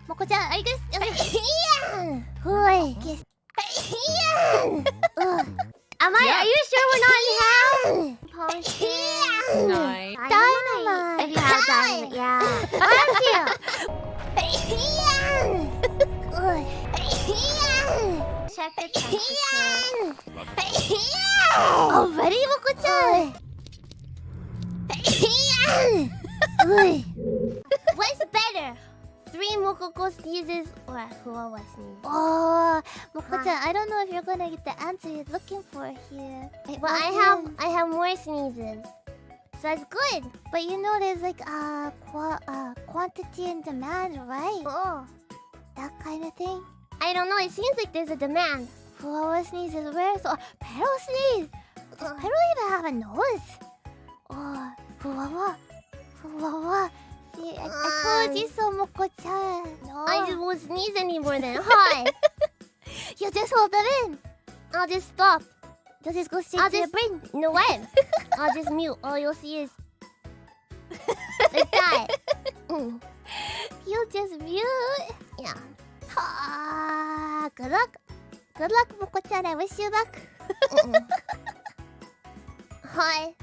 Moko chan, are you guys? Am I? Are you sure we're not in hell? No. Dynamite. If you have dynamite, yeah. Bless you. Check the temperature. Already, Moko-chan? What's better? 3 Mokoko sneezes or Fuwawa sneezes? Oh, Moko-chan, I don't know if you're gonna get the answer you're looking for here. Well, I have more sneezes, so that's good. But you know, there's like quantity and demand, right? Oh, that kind of thing. I don't know. It seems like there's a demand. Fuwawa sneezes. Where's Pero sneeze? Does Pero even have a nose? Oh, Fuwawa. See, I told you so, Moko-chan. No. I just won't sneeze anymore then. Hi. You just hold it in. I'll just stop. Does this go straight to your brain? No way. I'll just mute. All you'll see is like that. You'll just mute. Yeah. Good luck. Good luck, Moko-chan. I wish you luck. Hi.